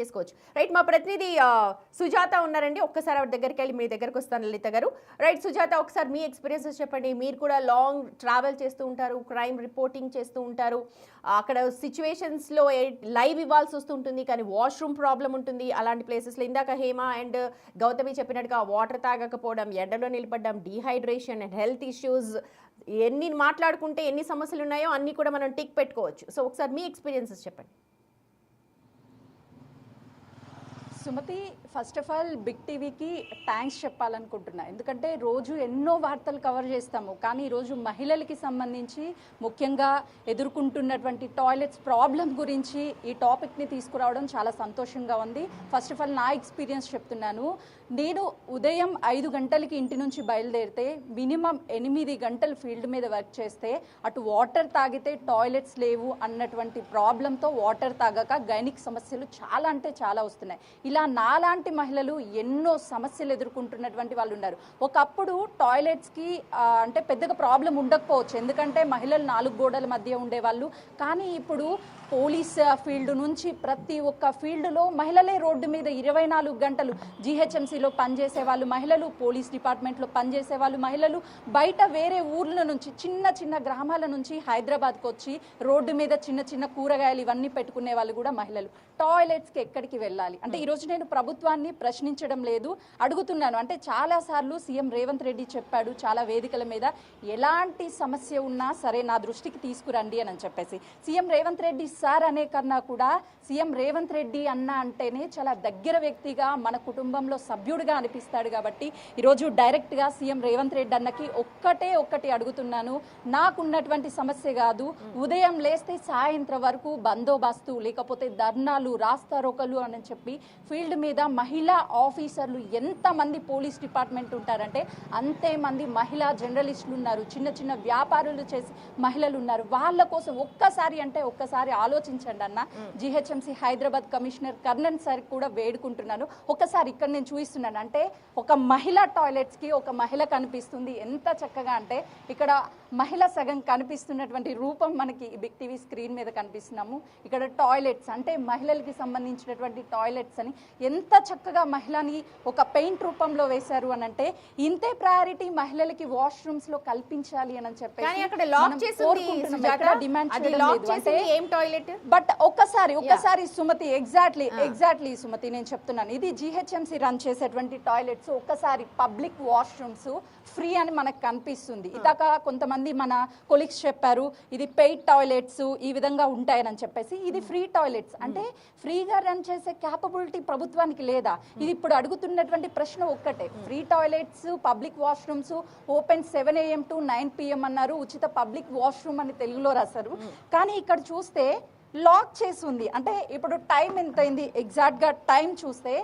చేసుకోవచ్చు. రైట్, మా ప్రతినిధి సుజాత ఉన్నారండి. ఒక్కసారి ఆవిడ దగ్గరికి వెళ్ళి మీ దగ్గరకు వస్తాను లలిత గారు. రైట్ సుజాత, ఒకసారి మీ ఎక్స్పీరియన్సెస్ చెప్పండి. మీరు కూడా లాంగ్ ట్రావెల్ చేస్తూ ఉంటారు, క్రైమ్ రిపోర్టింగ్ చేస్తూ ఉంటారు. అక్కడ సిచ్యువేషన్స్లో లైవ్ ఇవ్వాల్సి వస్తుంటుంది, కానీ వాష్రూమ్ ప్రాబ్లం ఉంటుంది అలాంటి ప్లేసెస్లో. ఇందాక హేమ అండ్ గౌతమి చెప్పినట్టుగా వాటర్ తాగకపోవడం, ఎండలో నిలబడడం, డీహైడ్రేషన్ అండ్ హెల్త్ ఇష్యూస్, ఎన్ని మాట్లాడుకుంటే ఎన్ని సమస్యలు ఉన్నాయో అన్నీ కూడా మనం టిక్ పెట్టుకోవచ్చు. సో ఒకసారి మీ ఎక్స్పీరియన్సెస్ చెప్పండి. Sumathi, first of all big టీవీకి థ్యాంక్స్ చెప్పాలనుకుంటున్నా. ఎందుకంటే రోజు ఎన్నో వార్తలు కవర్ చేస్తాము, కానీ ఈరోజు మహిళలకి సంబంధించి ముఖ్యంగా ఎదుర్కొంటున్నటువంటి టాయిలెట్స్ ప్రాబ్లం గురించి ఈ టాపిక్ని తీసుకురావడం చాలా సంతోషంగా ఉంది. ఫస్ట్ ఆఫ్ ఆల్ నా ఎక్స్పీరియన్స్ చెప్తున్నాను. నేను ఉదయం 5 గంటలకి ఇంటి నుంచి బయలుదేరితే మినిమం 8 గంటలు ఫీల్డ్ మీద వర్క్ చేస్తే అటు వాటర్ తాగితే టాయిలెట్స్ లేవు అన్నటువంటి ప్రాబ్లంతో వాటర్ తాగక గైనిక్ సమస్యలు చాలా అంటే చాలా వస్తున్నాయి. ఇలా నాలాంటి మహిళలు ఎన్నో సమస్యలు ఎదుర్కొంటున్నటువంటి వాళ్ళు ఉన్నారు. ఒకప్పుడు టాయిలెట్స్కి అంటే పెద్దగా ప్రాబ్లం ఉండకపోవచ్చు, ఎందుకంటే మహిళలు 4 గోడల మధ్య ఉండేవాళ్ళు. కానీ ఇప్పుడు పోలీస్ ఫీల్డ్ నుంచి ప్రతి ఒక్క ఫీల్డ్లో మహిళలే రోడ్డు మీద 24 గంటలు జీహెచ్ఎంసీలో పనిచేసే వాళ్ళు మహిళలు, పోలీస్ డిపార్ట్మెంట్లో పనిచేసే వాళ్ళు మహిళలు, బయట వేరే ఊర్ల నుంచి చిన్న చిన్న గ్రామాల నుంచి హైదరాబాద్కి వచ్చి రోడ్డు మీద చిన్న చిన్న కూరగాయలు ఇవన్నీ పెట్టుకునే వాళ్ళు కూడా మహిళలు. టాయిలెట్స్కి ఎక్కడికి వెళ్ళాలి అంటే ఈరోజు నేను ప్రభుత్వాన్ని ప్రశ్నించడం లేదు, అడుగుతున్నాను. అంటే చాలాసార్లు సీఎం రేవంత్ రెడ్డి చెప్పాడు చాలా వేదికల మీద, ఎలాంటి సమస్య ఉన్నా సరే నా దృష్టికి తీసుకురండి అని చెప్పేసి. సీఎం రేవంత్ రెడ్డి సార్ అనే కన్నా కూడా సీఎం రేవంత్ రెడ్డి అన్న అంటేనే చాలా దగ్గర వ్యక్తిగా మన కుటుంబంలో సభ్యుడిగా అనిపిస్తాడు. కాబట్టి ఈరోజు డైరెక్ట్గా సీఎం రేవంత్ రెడ్డి అన్నకి ఒక్కటి అడుగుతున్నాను. నాకున్నటువంటి సమస్య కాదు, ఉదయం లేస్తే సాయంత్రం వరకు బందోబస్తు లేకపోతే ధర్నాలు రాస్తారోకలు అని చెప్పి ఫీల్డ్ మీద మహిళా ఆఫీసర్లు ఎంతమంది పోలీస్ డిపార్ట్మెంట్ ఉంటారంటే అంతే మంది మహిళా జర్నలిస్టులు ఉన్నారు, చిన్న చిన్న వ్యాపారులు చేసి మహిళలు ఉన్నారు. వాళ్ళ కోసం ఒక్కసారి ఆలోచించండి అన్న. GHMC Hyderabad commissioner Karnan sir కూడా వేడుకుంటున్నాను. ఒకసారి ఇక్కడ నేను చూపిస్తున్నాను. అంటే ఒక మహిళా టాయిలెట్స్కి ఒక మహిళ కనిపిస్తుంది, ఎంత చక్కగా అంటే ఇక్కడ మహిళ సగం కనిపిస్తున్నటువంటి రూపం మనకి బిగ్ టీవీ స్క్రీన్ మీద కనిపిస్తున్నాము. ఇక్కడ టాయిలెట్స్ అంటే మహిళలకి సంబంధించినటువంటి టాయిలెట్స్ అని ఎంత చక్కగా మహిళని ఒక పెయింట్ రూపంలో వేశారు అని అంటే ఇంతే ప్రయారిటీ మహిళలకి వాష్రూమ్స్ లో కల్పించాలి అని చెప్పి డిమాండ్ బట్ ఒక్కసారి సుమతి ఎగ్జాక్ట్లీ సుమతి నేను చెప్తున్నాను, ఇది జిహెచ్ఎంసీ రన్ చేసేటువంటి టాయిలెట్స్. ఒక్కసారి పబ్లిక్ వాష్రూమ్స్ ఫ్రీ అని మనకు కనిపిస్తుంది. ఇదాక కొంతమంది మన కొలీగ్స్ చెప్పారు ఇది పెయిడ్ టాయిలెట్స్ ఈ విధంగా ఉంటాయని చెప్పేసి. ఇది ఫ్రీ టాయిలెట్స్ అంటే ఫ్రీగా రన్ చేసే క్యాపబిలిటీ ప్రభుత్వానికి లేదా? ఇది ఇప్పుడు అడుగుతున్నటువంటి ప్రశ్న ఒక్కటే. Free toilets public washrooms open 7 AM to 9 PM అన్నారు, ఉచిత పబ్లిక్ వాష్రూమ్ అని తెలుగులో రాశారు. కానీ ఇక్కడ చూస్తే లాక్ చేసి ఉంది. అంటే ఇప్పుడు టైం ఎంత అయింది ఎగ్జాక్ట్గా టైం చూస్తే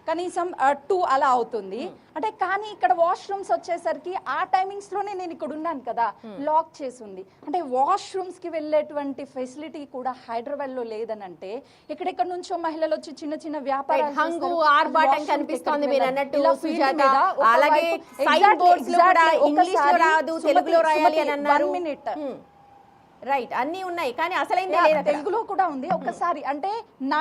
కనీసం 2 అలా అవుతుంది. అంటే కానీ ఇక్కడ వాష్రూమ్స్ వచ్చేసరికి ఆ టైమింగ్స్లోనే నేను ఇక్కడ ఉన్నాను కదా, లాక్ చేసి ఉంది. అంటే వాష్రూమ్స్కి వెళ్ళేటువంటి ఫెసిలిటీ కూడా హైదరాబాద్లో లేదని అంటే ఎక్కడెక్కడ నుంచో మహిళలు వచ్చి చిన్న చిన్న వ్యాపారాలు రైట్ అన్నీ ఉన్నాయి, కానీ అసలైంది తెలుగులో కూడా ఉంది. ఒక్కసారి అంటే నా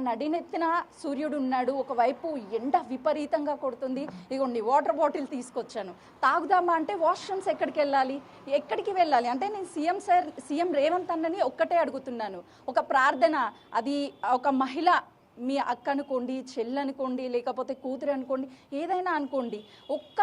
నడినెత్తిన సూర్యుడు ఉన్నాడు, ఒకవైపు ఎండ విపరీతంగా కొడుతుంది, ఇగోండి వాటర్ బాటిల్ తీసుకొచ్చాను తాగుదామా అంటే వాష్రూమ్స్ ఎక్కడికి వెళ్ళాలి అంటే నేను సీఎం రేవంత్ అన్నని ఒక్కటే అడుగుతున్నాను, ఒక ప్రార్థన. అది ఒక మహిళ, మీ అక్క అనుకోండి, చెల్లి అనుకోండి, లేకపోతే కూతురు అనుకోండి, ఏదైనా అనుకోండి, ఒక్క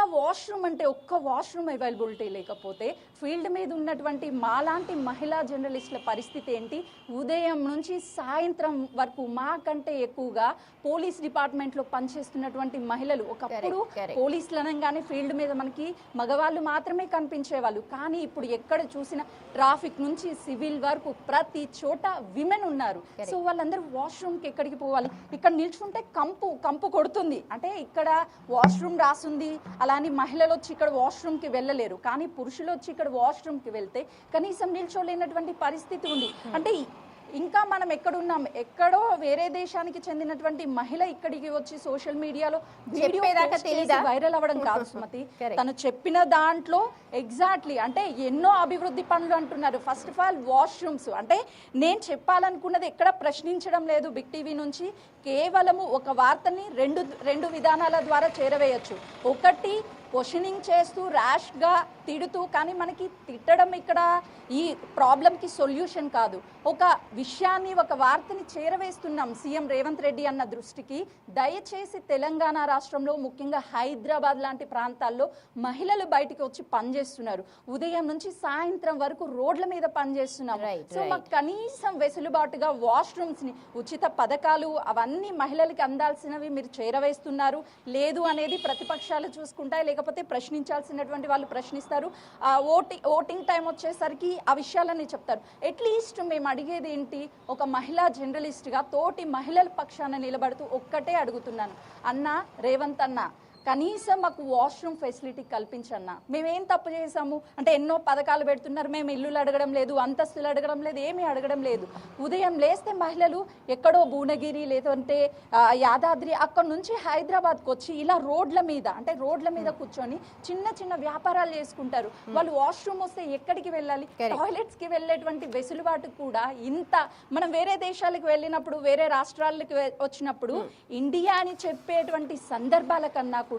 వాష్రూమ్ అవైలబిలిటీ లేకపోతే ఫీల్డ్ మీద ఉన్నటువంటి మాలాంటి మహిళా జర్నలిస్టుల పరిస్థితి ఏంటి? ఉదయం నుంచి సాయంత్రం వరకు మాకంటే ఎక్కువగా పోలీస్ డిపార్ట్మెంట్లో పనిచేస్తున్నటువంటి మహిళలు. ఒకప్పుడు పోలీసులు అనగానే ఫీల్డ్ మీద మనకి మగవాళ్ళు మాత్రమే కనిపించేవాళ్ళు, కానీ ఇప్పుడు ఎక్కడ చూసినా ట్రాఫిక్ నుంచి సివిల్ వరకు ప్రతి చోట విమెన్ ఉన్నారు. సో వాళ్ళందరూ వాష్రూమ్కి ఎక్కడికి పోవాలి? ఇక్కడ నిల్చుంటే కంపు కొడుతుంది. అంటే ఇక్కడ వాష్రూమ్ రాసుంది, అలానే మహిళలు వచ్చి ఇక్కడ వాష్రూమ్కి వెళ్ళలేరు, కానీ పురుషులు వచ్చి ఇక్కడ వాష్రూమ్కి వెళ్తే కనీసం నిల్చోలేనటువంటి పరిస్థితి ఉంది. అంటే ఇంకా మనం ఎక్కడున్నాం, ఎక్కడో వేరే దేశానికి చెందినటువంటి మహిళ ఇక్కడికి వచ్చి సోషల్ మీడియాలో చెప్పేదాకా తెలీదా? వైరల్ అవ్వడం కాదు సుమతి. Correct. తను చెప్పిన దాంట్లో ఎగ్జాక్ట్లీ అంటే ఎన్నో అభివృద్ధి పనులు అంటున్నారు. ఫస్ట్ ఆఫ్ ఆల్ వాష్రూమ్స్, అంటే నేను చెప్పాలనుకున్నది ఎక్కడ ప్రశ్నించడం లేదు బిగ్ టీవీ నుంచి. కేవలము ఒక వార్తని రెండు విధానాల ద్వారా చేరవేయచ్చు. ఒకటి క్వశ్చనింగ్ చేస్తూ ర్యాష్గా తిడుతూ, కానీ మనకి తిట్టడం ఇక్కడ ఈ ప్రాబ్లంకి సొల్యూషన్ కాదు. ఒక విషయాన్ని, ఒక వార్తని చేరవేస్తున్నాం సీఎం రేవంత్ రెడ్డి అన్న దృష్టికి. దయచేసి తెలంగాణ రాష్ట్రంలో ముఖ్యంగా హైదరాబాద్ లాంటి ప్రాంతాల్లో మహిళలు బయటికి వచ్చి పనిచేస్తున్నారు. ఉదయం నుంచి సాయంత్రం వరకు రోడ్ల మీద పనిచేస్తున్నాము. సో మాకు కనీసం వెసులుబాటుగా వాష్రూమ్స్ని, ఉచిత పథకాలు అవన్నీ మహిళలకి అందాల్సినవి మీరు చేరవేస్తున్నారు. లేదు అనేది ప్రతిపక్షాలు చూసుకుంటాయి, లేకపోతే ప్రశ్నించాల్సినటువంటి వాళ్ళు ప్రశ్నిస్తారు. ఓటింగ్ టైం వచ్చేసరికి ఆ విషయాలని చెప్తారు. అట్లీస్ట్ మేము అడిగేది ఏంటి, ఒక మహిళా జర్నలిస్ట్గా తోటి మహిళల పక్షాన నిలబడుతూ ఒక్కటే అడుగుతున్నాను, అన్న రేవంత్ అన్న కనీసం మాకు వాష్రూమ్ ఫెసిలిటీ కల్పించన్నా. మేమేం తప్పు చేసాము అంటే ఎన్నో పథకాలు పెడుతున్నారు, మేము ఇల్లులు అడగడం లేదు, అంతస్తులు అడగడం లేదు, ఏమీ అడగడం లేదు. ఉదయం లేస్తే మహిళలు ఎక్కడో భువనగిరి లేదంటే యాదాద్రి అక్కడి నుంచి హైదరాబాద్కి వచ్చి ఇలా రోడ్ల మీద కూర్చొని చిన్న చిన్న వ్యాపారాలు చేసుకుంటారు. వాళ్ళు వాష్రూమ్ వస్తే ఎక్కడికి వెళ్ళాలి? టాయిలెట్స్కి వెళ్ళేటువంటి వెసులుబాటు కూడా ఇంత మనం వేరే దేశాలకు వెళ్ళినప్పుడు, వేరే రాష్ట్రాలకు వచ్చినప్పుడు ఇండియా అని చెప్పేటువంటి సందర్భాల కన్నా కూడా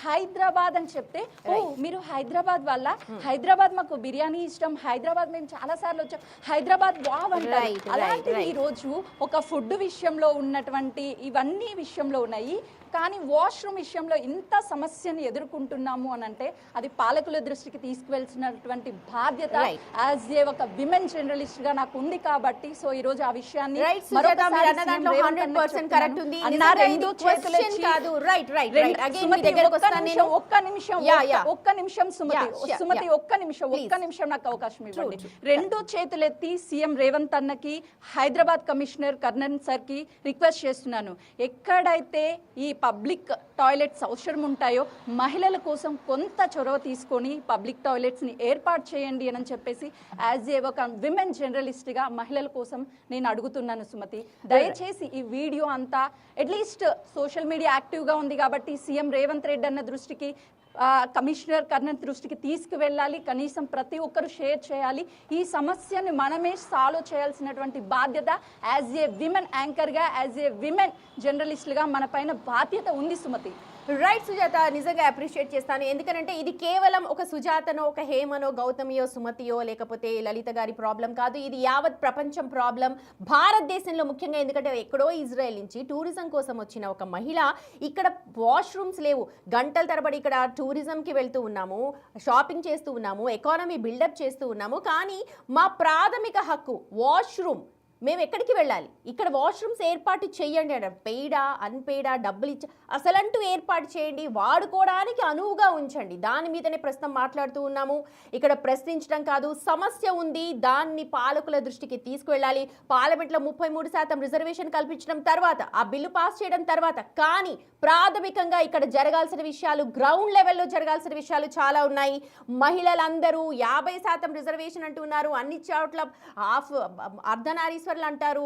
హైదరాబాద్ అని చెప్తే, ఓ మీరు హైదరాబాద్ వల్ల, హైదరాబాద్ మాకు బిర్యానీ ఇష్టం, హైదరాబాద్ మేము చాలా సార్లు వచ్చాం, హైదరాబాద్ వావ్ అంటారు. అలాంటిది ఈ రోజు ఒక ఫుడ్ విషయంలో ఉన్నటువంటి ఇవన్నీ విషయంలో ఉన్నాయి. కానీ వాష్రూమ్ విషయంలో ఇంత సమస్యని ఎదుర్కొంటున్నాము అని అంటే అది పాలకుల దృష్టికి తీసుకువెళ్తున్నటువంటి బాధ్యత యాజ్ ఏ ఒక విమెన్ జర్నలిస్ట్ గా నాకు ఉంది కాబట్టి, సో ఈ రోజు ఆ విషయాన్ని ఒక్క నిమిషం నాకు అవకాశం ఇవ్వండి. రెండు చేతులెత్తి సీఎం రేవంత్ అన్నకి, హైదరాబాద్ కమిషనర్ కర్ణన్ సార్ కి రిక్వెస్ట్ చేస్తున్నాను, ఎక్కడైతే ఈ పబ్లిక్ టాయిలెట్స్ అవసరం ఉంటాయో మహిళల కోసం కొంత చొరవ తీసుకొని పబ్లిక్ టాయిలెట్స్ని ఏర్పాటు చేయండి అని చెప్పేసి యాజ్ ఏ ఒక విమెన్ జర్నలిస్ట్గా మహిళల కోసం నేను అడుగుతున్నాను సుమతి. దయచేసి ఈ వీడియో అంతా అట్లీస్ట్ సోషల్ మీడియా యాక్టివ్గా ఉంది కాబట్టి సీఎం రేవంత్ రెడ్డి అన్న దృష్టికి, కమిషనర్ కర్ణన్ దృష్టికి తీసుకువెళ్ళాలి. కనీసం ప్రతి ఒక్కరు షేర్ చేయాలి. ఈ సమస్యను మనమే సాల్వ్ చేయాల్సినటువంటి బాధ్యత యాజ్ ఏ విమెన్ యాంకర్గా, యాజ్ ఏ విమెన్ జర్నలిస్ట్గా మన పైన బాధ్యత ఉంది సుమతి. రైట్ సుజాత, నిజంగా అప్రిషియేట్ చేస్తాను. ఎందుకంటే ఇది కేవలం ఒక సుజాతనో, ఒక హేమనో, గౌతమియో, సుమతియో, లేకపోతే లలిత గారి ప్రాబ్లం కాదు. ఇది యావత్ ప్రపంచం ప్రాబ్లం, భారతదేశంలో ముఖ్యంగా. ఎందుకంటే ఎక్కడో ఇజ్రాయెల్ నుంచి టూరిజం కోసం వచ్చిన ఒక మహిళ, ఇక్కడ వాష్రూమ్స్ లేవు, గంటల తరబడి ఇక్కడ టూరిజంకి వెళ్తూ ఉన్నాము, షాపింగ్ చేస్తూ ఉన్నాము, ఎకానమీ బిల్డప్ చేస్తూ ఉన్నాము, కానీ మా ప్రాథమిక హక్కు వాష్రూమ్, మేము ఎక్కడికి వెళ్ళాలి? ఇక్కడ వాష్రూమ్స్ ఏర్పాటు చేయండి అన్నారు. పెయిడా అన్పెయిడా డబ్బులు ఇచ్చి అసలంటూ ఏర్పాటు చేయండి, వాడుకోవడానికి అనువుగా ఉంచండి. దాని మీదనే ప్రస్తుతం మాట్లాడుతూ ఉన్నాము. ఇక్కడ ప్రశ్నించడం కాదు, సమస్య ఉంది, దాన్ని పాలకుల దృష్టికి తీసుకువెళ్ళాలి. పార్లమెంట్లో 33% రిజర్వేషన్ కల్పించడం తర్వాత, ఆ బిల్లు పాస్ చేయడం తర్వాత, కానీ ప్రాథమికంగా ఇక్కడ జరగాల్సిన విషయాలు, గ్రౌండ్ లెవెల్లో జరగాల్సిన విషయాలు చాలా ఉన్నాయి. మహిళలందరూ 50% రిజర్వేషన్ అంటున్నారు, అన్ని చోట్ల అర్ధనారీశ్వరులు అంటారు,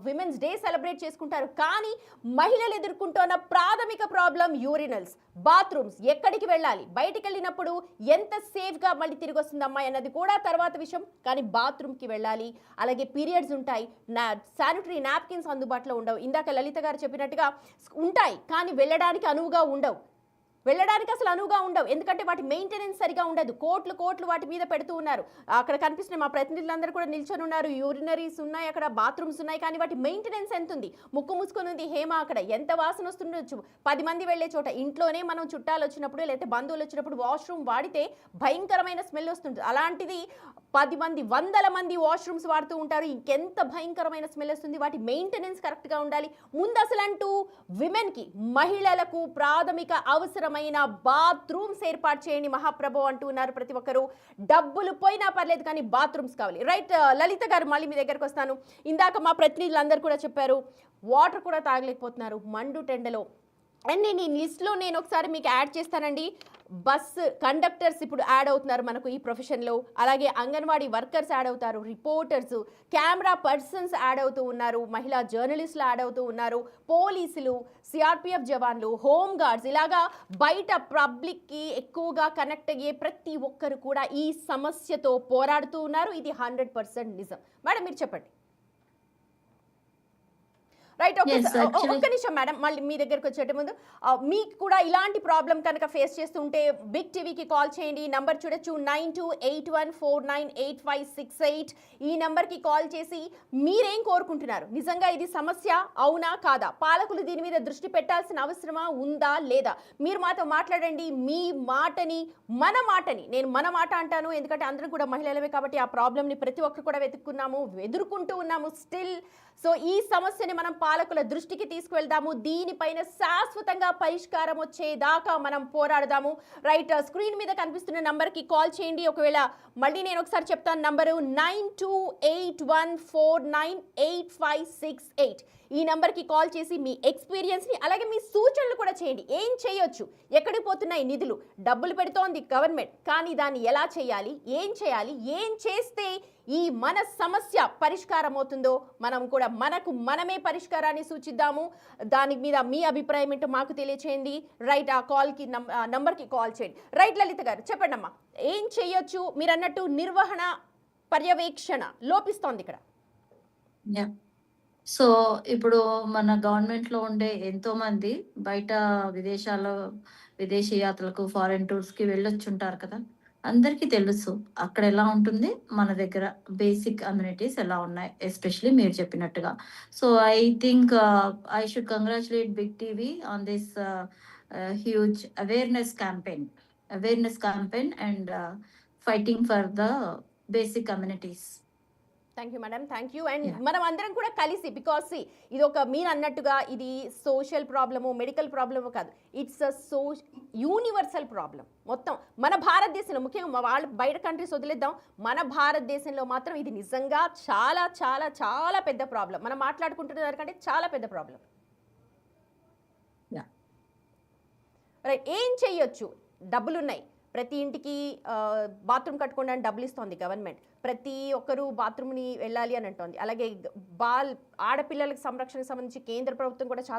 విమెన్స్ డే సెలబ్రేట్ చేసుకుంటారు, కానీ మహిళలు ఎదుర్కొంటున్న ప్రాథమిక ప్రాబ్లం యూరినల్స్, బాత్రూమ్స్. ఎక్కడికి వెళ్ళాలి? బయటికి వెళ్ళినప్పుడు ఎంత సేఫ్గా మళ్ళీ తిరిగి వస్తుంది అమ్మాయి అన్నది కూడా తర్వాత విషయం, కానీ బాత్రూమ్కి వెళ్ళాలి. అలాగే పీరియడ్స్ ఉంటాయి, శానిటరీ నాప్కిన్స్ అందుబాటులో ఉండవు. ఇందాక లలిత గారు చెప్పినట్టుగా ఉంటాయి, కానీ వెళ్ళడానికి అనువుగా ఉండవు. ఎందుకంటే వాటి మెయింటెనెన్స్ సరిగా ఉండదు. కోట్లు వాటి మీద పెడుతూ ఉన్నారు. అక్కడ కనిపిస్తున్నాయి, మా ప్రతినిధులందరూ కూడా నిల్చొని ఉన్నారు. యూరినరీస్ ఉన్నాయి, అక్కడ బాత్రూమ్స్ ఉన్నాయి, కానీ వాటి మెయింటెనెన్స్ ఎంత ఉంది? ముక్కు మూసుకొని ఉంది హేమ, అక్కడ ఎంత వాసన వస్తుండొచ్చు. 10 మంది వెళ్లే చోట, ఇంట్లోనే మనం చుట్టాలు వచ్చినప్పుడు లేకపోతే బంధువులు వచ్చినప్పుడు వాష్రూమ్ వాడితే భయంకరమైన స్మెల్ వస్తుంది. అలాంటిది 10 మంది 100 మంది వాష్రూమ్స్ వాడుతూ ఉంటారు, ఇంకెంత భయంకరమైన స్మెల్ వస్తుంది. వాటి మెయింటెనెన్స్ కరెక్ట్గా ఉండాలి. ముందు అసలంటూ విమెన్కి, మహిళలకు ప్రాథమిక అవసరమైన బాత్రూమ్స్ ఏర్పాటు చేయండి మహాప్రభు అంటూ ఉన్నారు ప్రతి ఒక్కరు. డబ్బులు పోయినా పర్లేదు, కానీ బాత్రూమ్స్ కావాలి. రైట్ లలిత గారు, మళ్ళీ మీ దగ్గరకు వస్తాను. ఇందాక మా ప్రతినిధులందరూ కూడా చెప్పారు, వాటర్ కూడా తాగలేకపోతున్నారు మండు టెండలో. అండ్ నేను ఈ లిస్ట్లో నేను ఒకసారి మీకు యాడ్ చేస్తానండి. బస్ కండక్టర్స్ ఇప్పుడు యాడ్ అవుతున్నారు మనకు ఈ ప్రొఫెషన్లో. అలాగే అంగన్వాడీ వర్కర్స్ యాడ్ అవుతారు, రిపోర్టర్స్, కెమెరా పర్సన్స్ యాడ్ అవుతూ ఉన్నారు, మహిళా జర్నలిస్టులు యాడ్ అవుతూ ఉన్నారు, పోలీసులు, సిఆర్పిఎఫ్ జవాన్లు, హోమ్ గార్డ్స్, ఇలాగా బయట పబ్లిక్కి ఎక్కువగా కనెక్ట్ అయ్యే ప్రతి ఒక్కరు కూడా ఈ సమస్యతో పోరాడుతూ ఉన్నారు. ఇది 100% నిజం. మేడం మీరు చెప్పండి. రైట్. Yes, actually. ఒక్క నిమిషం మేడం, మళ్ళీ మీ దగ్గరకు వచ్చేట ముందు మీకు కూడా ఇలాంటి ప్రాబ్లం కనుక ఫేస్ చేస్తుంటే బిగ్ టీవీకి కాల్ చేయండి. నంబర్ చూడొచ్చు 9281498568. ఈ నంబర్కి కాల్ చేసి మీరేం కోరుకుంటున్నారు, నిజంగా ఇది సమస్య అవునా కాదా, పాలకులు దీని మీద దృష్టి పెట్టాల్సిన అవసరమా ఉందా లేదా, మీరు మాతో మాట్లాడండి. మీ మాటని నేను మన మాట అంటాను, ఎందుకంటే అందరం కూడా మహిళలమే కాబట్టి ఆ ప్రాబ్లమ్ని ప్రతి ఒక్కరు కూడా ఎదుర్కొంటూ ఉన్నాము స్టిల్. సో ఈ సమస్యని మనం పాలకుల దృష్టికి తీసుకువెళ్దాము, దీనిపైన శాశ్వతంగా పరిష్కారం వచ్చేదాకా మనం పోరాడదాము. రైట్, స్క్రీన్ మీద కనిపిస్తున్న నంబర్కి కాల్ చేయండి. ఒకవేళ మళ్ళీ నేను ఒకసారి చెప్తాను నంబరు 9281498568. ఈ నెంబర్కి కాల్ చేసి మీ ఎక్స్పీరియన్స్ని అలాగే మీ సూచనలు కూడా చేయండి. ఏం చేయొచ్చు, ఎక్కడికి పోతున్నాయి నిధులు, డబ్బులు పెడుతోంది గవర్నమెంట్, కానీ దాన్ని ఎలా చేయాలి, ఏం చేస్తే ఈ మన సమస్య పరిష్కారం అవుతుందో మనం కూడా మనమే పరిష్కారాన్ని సూచిద్దాము. దాని మీద మీ అభిప్రాయం ఏంటో మాకు తెలియచేయండి. రైట్, ఆ కాల్కి నంబర్కి కాల్ చేయండి. రైట్ లలిత గారు చెప్పండి అమ్మా, ఏం చేయొచ్చు? మీరు అన్నట్టు నిర్వహణ పర్యవేక్షణ లోపిస్తోంది ఇక్కడ. సో ఇప్పుడు మన గవర్నమెంట్ లో ఉండే ఎంతో మంది బయట విదేశీ యాత్రలకు, ఫారెన్ టూర్స్ కి వెళ్ళొచ్చుంటారు కదా. అందరికీ తెలుసు అక్కడ ఎలా ఉంటుంది, మన దగ్గర బేసిక్ అమ్యూనిటీస్ ఎలా ఉన్నాయి, ఎస్పెషలీ మీరు చెప్పినట్టుగా. So I think I should congratulate big TV on this huge awareness campaign and fighting for the basic communities. Thank you madam, thank you. And మనం అందరం కూడా కలిసి, బికాస్ ఇది ఒక మీరు అన్నట్టుగా ఇది సోషల్ ప్రాబ్లము, మెడికల్ ప్రాబ్లము కాదు, ఇట్స్ అ యూనివర్సల్ ప్రాబ్లం. మొత్తం మన భారతదేశంలో, ముఖ్యంగా వాళ్ళు బయట కంట్రీస్ వదిలేద్దాం, మన భారతదేశంలో మాత్రం ఇది నిజంగా చాలా చాలా చాలా పెద్ద ప్రాబ్లం. మనం మాట్లాడుకుంటున్న కంటే చాలా పెద్ద ప్రాబ్లం. రైట్, ఏం చెయ్యొచ్చు? డబ్బులున్నాయి, ప్రతి ఇంటికి బాత్రూమ్ కట్టుకోవడానికి డబ్బులు ఇస్తోంది గవర్నమెంట్, ప్రతి ఒక్కరూ బాత్రూమ్ని వెళ్ళాలి అని అంటోంది. అలాగే ఆడపిల్లలకు సంరక్షణకు సంబంధించి కేంద్ర ప్రభుత్వం కూడా చాలా